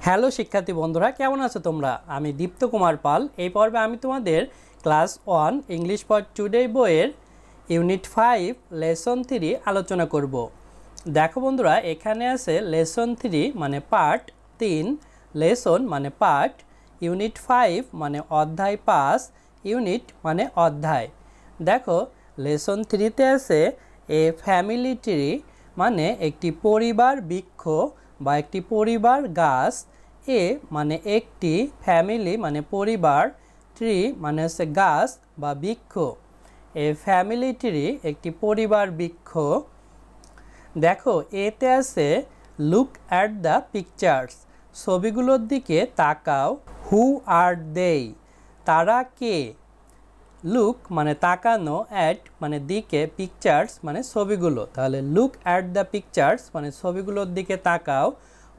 Hello শিক্ষার্থী বন্ধুরা, কেমন আছো তোমরা? আমি দীপ্ত কুমার পাল। এই পর্বে আমি তোমাদের ক্লাস 1 ইংলিশ ফর টুডে বইয়ের ইউনিট 5 লেসন 3 আলোচনা করব। দেখো বন্ধুরা, এখানে আছে লেসন 3 মানে পার্ট 3, লেসন মানে পার্ট, ইউনিট 5 মানে অধ্যায় 5, ইউনিট মানে অধ্যায়। দেখো লেসন 3তে আছে এ ফ্যামিলি ট্রি মানে একটি পরিবার বৃক্ষ বা একটি পরিবার গাছ। এ মানে একটি, ফ্যামিলি মানে পরিবার, ট্রি মানে হচ্ছে গাছ বা বৃক্ষ। এ ফ্যামিলি ট্রি একটি পরিবার বৃক্ষ। দেখো এতে আছে লুক অ্যাট দ্য পিকচার্স, ছবিগুলোর দিকে তাকাও। হু আর দে, তারা কে? লুক মানে তাকানো, অ্যাট মানে দিকে, পিকচার্স মানে ছবিগুলো। তাহলে লুক অ্যাট দ্য পিকচার্স মানে ছবিগুলোর দিকে তাকাও।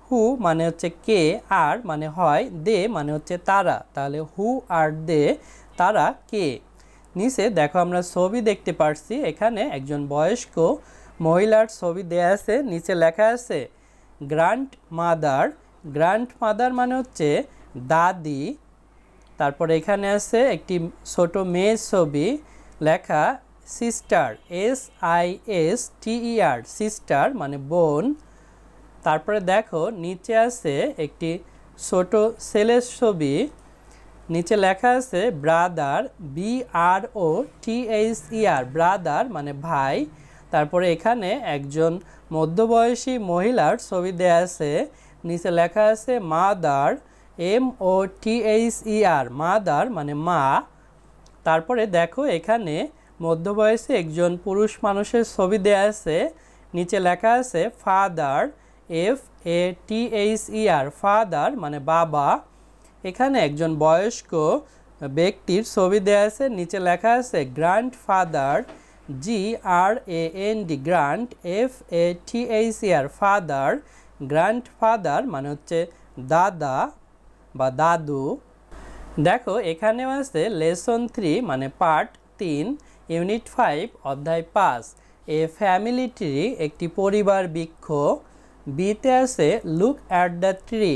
হু মানে হচ্ছে কে, আর মানে হয়, দে মানে হচ্ছে তারা। তাহলে হু আর দে, তারা কে? নিচে দেখো আমরা ছবি দেখতে পারছি, এখানে একজন বয়স্ক মহিলার ছবি দেয়া আছে। নিচে লেখা আছে গ্র্যান্ড মাদার। গ্র্যান্ড মাদার মানে হচ্ছে দাদি। তারপরে এখানে আছে একটি ছোট মেয়ের ছবি, লেখা সিস্টার, SISTER, সিস্টার মানে বোন। তারপরে দেখো নিচে আছে একটি ছোট ছেলের ছবি, নিচে লেখা আছে ব্রাদার, BROTHER, ব্রাদার মানে ভাই। তারপরে এখানে একজন মধ্যবয়সী মহিলার ছবি দেয়া আছে, নিচে লেখা আছে মাদার, MOTHER, মাদার মানে মা। তারপরে দেখো এখানে মধ্যবয়সী একজন পুরুষ মানুষের ছবি দেয়া আছে, নিচে লেখা আছে ফাদার, FATHER, ফাদার মানে বাবা। এখানে একজন বয়স্ক ব্যক্তির ছবি দেয়া আছে, নিচে লেখা আছে grand father, GRAND, grand, FATHER, father. Grand father মানে হচ্ছে দাদা বা দাদু। দেখো এখানেও আছে লেসন 3 মানে পার্ট 3, ইউনিট 5 অধ্যায় 5, এ ফ্যামিলি ট্রি একটি পরিবার বৃক্ষ। বিতে আছে লুক অ্যাট দ্য ট্রি,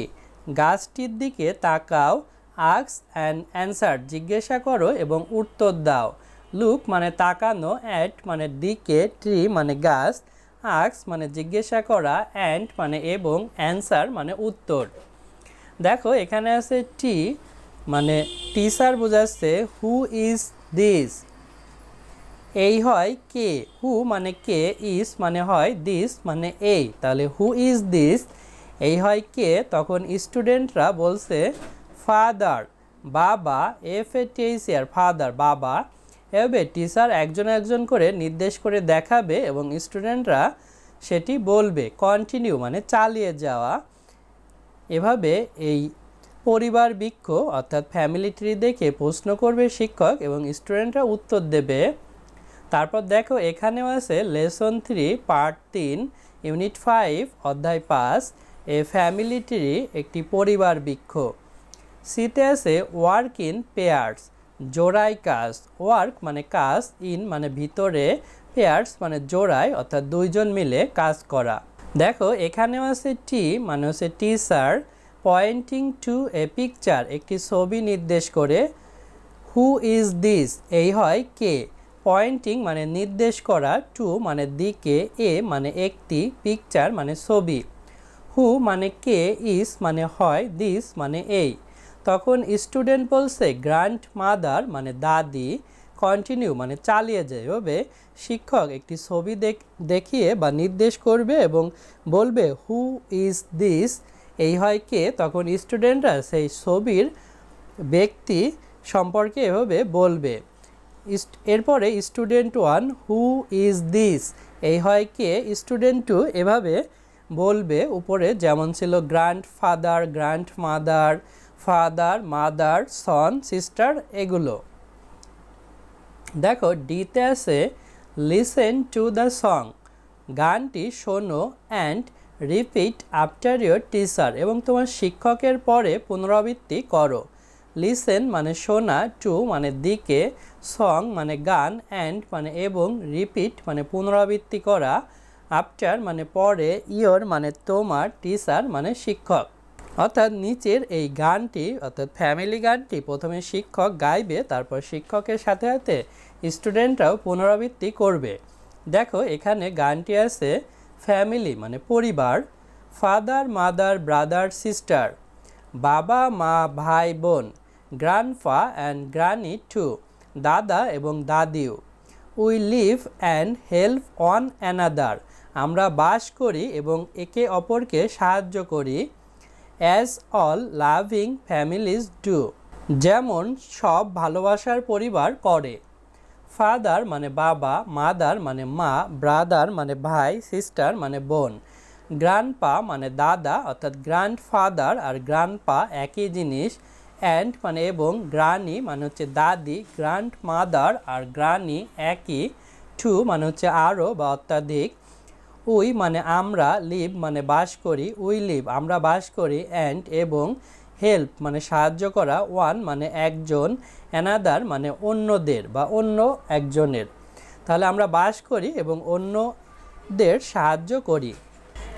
গাছটির দিকে তাকাও। আস্ক অ্যান্ড অ্যান্সার, জিজ্ঞাসা করো এবং উত্তর দাও। লুক মানে তাকানো, অ্যাট মানে দিকে, ট্রি মানে গাছ, আস্ক মানে জিজ্ঞাসা করা, অ্যান্ড মানে এবং, অ্যান্সার মানে উত্তর। দেখো এখানে আছে টি মানে টিচার বোঝাচ্ছে হু ইজ দিস, এই হয় কে। হু মানে কে, ইজ মানে হয়, দিস মানে এই। তাহলে হু ইজ দিস, এই হয় কে। তখন স্টুডেন্টরা বলছে ফাদার, বাবা, FATHER, ফাদার বাবা। এভাবে টিচার একজন একজন করে নির্দেশ করে দেখাবে এবং স্টুডেন্টরা সেটি বলবে। কন্টিনিউ মানে চালিয়ে যাওয়া। এভাবে এই পরিবার বৃক্ষ অর্থাৎ ফ্যামিলি ট্রি দেখে প্রশ্ন করবে শিক্ষক এবং স্টুডেন্টরা উত্তর দেবে। তারপর দেখো এখানেও আছে লেসন 3 পার্ট 3, ইউনিট 5 অধ্যায় 5, এ ফ্যামিলি ট্রি একটি পরিবার বৃক্ষ। সিতে আছে ওয়ার্ক ইন পেয়ার্স, জোড়ায় কাজ। ওয়ার্ক মানে কাজ, ইন মানে ভিতরে, পেয়ার্স মানে জোড়ায় অর্থাৎ দুইজন মিলে কাজ করা। দেখো এখানেও আছে টি মানে হচ্ছে teacher, pointing to a picture, একটি ছবি নির্দেশ করে। হু ইজ দিস, এই হয় কে। পয়েন্টিং মানে নির্দেশ করা, টু মানে দিকে, এ মানে একটি, পিকচার মানে ছবি। হু মানে কে, ইজ মানে হয়, দিস মানে এই। তখন স্টুডেন্ট বলছে গ্র্যান্ড মাদার মানে দাদি। কন্টিনিউ মানে চালিয়ে যায়। এভাবে শিক্ষক একটি ছবি দেখিয়ে বা নির্দেশ করবে এবং বলবে হু ইজ দিস, এই হয় কে। তখন স্টুডেন্টরা সেই ছবির ব্যক্তি সম্পর্কে এভাবে বলবে। এরপরে স্টুডেন্ট 1 হু ইজ দিস, এই হয় কে। স্টুডেন্ট 2 এভাবে বলবে উপরে যেমন ছিল grandfather, grandmother, father, mother, son, sister, এগুলো। দেখো ডিতে আছে লিসেন টু দ্য সং, গানটি শোনো, and repeat after your teacher, এবং তোমার শিক্ষকের পরে পুনরাবৃত্তি করো। লিসেন মানে শোনা, টু মানে দিকে, সং মানে গান, অ্যান্ড মানে এবং, রিপিট মানে পুনরাবৃত্তি করা, আফটার মানে পরে, ইয়োর মানে তোমার, টিচার মানে শিক্ষক। অর্থাৎ নিচের এই গানটি অর্থাৎ ফ্যামিলি গানটি প্রথমে শিক্ষক গাইবে, তারপর শিক্ষকের সাথে সাথে স্টুডেন্টরাও পুনরাবৃত্তি করবে। দেখো এখানে গানটি আছে ফ্যামিলি মানে পরিবার, ফাদার মাদার ব্রাদার সিস্টার, বাবা মা ভাই বোন, গ্র্যান্ডফা অ্যান্ড গ্রানি টু, দাদা এবং দাদিও, we live and help on another, আমরা বাস করি এবং একে অপরকে সাহায্য করি, as all loving families do, যেমন সব ভালোবাসার পরিবার করে। ফাদার মানে বাবা, মাদার মানে মা, ব্রাদার মানে ভাই, সিস্টার মানে বোন, গ্র্যান্ডপা মানে দাদা অর্থাৎ গ্র্যান্ডফাদার আর গ্র্যান্ডপা একই জিনিস, অ্যান্ড মানে এবং, গ্রানি মানে হচ্ছে দাদি, গ্র্যান্ডমাদার আর গ্রানি একই, টু মানে হচ্ছে আরও বা অত্যাধিক, উই মানে আমরা, লিভ মানে বাস করি, উই লিভ আমরা বাস করি, অ্যান্ড এবং, হেল্প মানে সাহায্য করা, ওয়ান মানে একজন, অ্যানাদার মানে অন্যদের বা অন্য একজনের। তাহলে আমরা বাস করি এবং অন্যদের সাহায্য করি।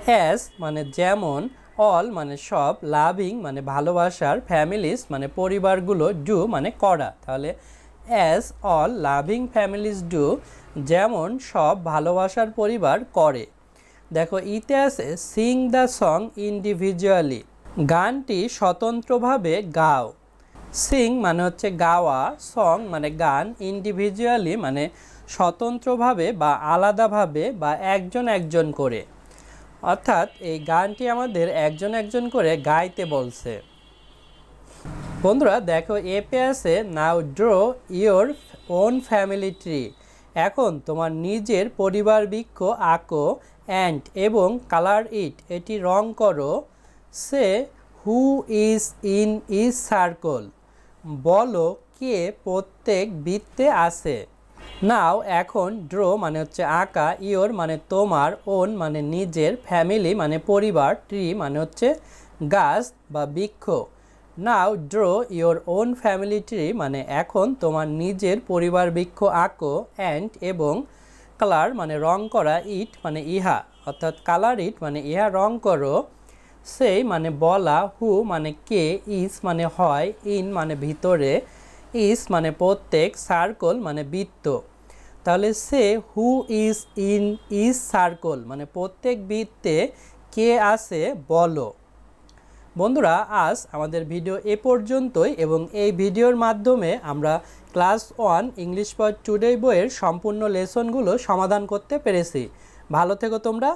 অ্যাজ মানে যেমন, অল মানে সব, লাভিং মানে ভালোবাসার, ফ্যামিলিজ মানে পরিবারগুলো, ডু মানে করা। তাহলে as all loving families do, যেমন সব ভালোবাসার পরিবার করে। দেখো ইতে আছে সিং দ্য সং ইন্ডিভিজুয়ালি, গানটি স্বতন্ত্রভাবে গাও। সিং মানে হচ্ছে গাওয়া, সং মানে গান, ইন্ডিভিজুয়ালি মানে স্বতন্ত্রভাবে বা আলাদাভাবে বা একজন একজন করে, অর্থাৎ এই গানটি আমাদের একজন একজন করে গাইতে বলছে। বন্ধুরা দেখো এপে আছে now draw your own family tree, এখন তোমার নিজের পরিবার বৃক্ষ আঁকো, অ্যান্ড এবং কালার ইট এটি রং করো, say who is in is circle, বলো কে প্রত্যেক বৃত্তে আছে। নাও এখন, ড্র মানে হচ্ছে আঁকা, ইয়োর মানে তোমার, ওন মানে নিজের, ফ্যামিলি মানে পরিবার, ট্রি মানে হচ্ছে গাছ বা বৃক্ষ। Now draw your own family tree মানে এখন তোমার নিজের পরিবার বৃক্ষ আঁকো, অ্যান্ড এবং, কালার মানে রং করা, ইট মানে ইহা অর্থাৎ কালার ইট মানে ইহা রং করো, সেই মানে বলা, হু মানে কে, ইজ মানে হয়, ইন মানে ভিতরে, ইজ মানে প্রত্যেক, সার্কল মানে বৃত্ত। তাহলে say who is in is circle মানে প্রত্যেক বৃত্তে কে আছে বলো। বন্ধুরা আজ আমাদের ভিডিও এ পর্যন্তই, এবং এই ভিডিওর মাধ্যমে আমরা ক্লাস 1 ইংলিশ ফর টুডে বইয়ের সম্পূর্ণ লেসনগুলো সমাধান করতে পেরেছি। ভালো থেকো তোমরা।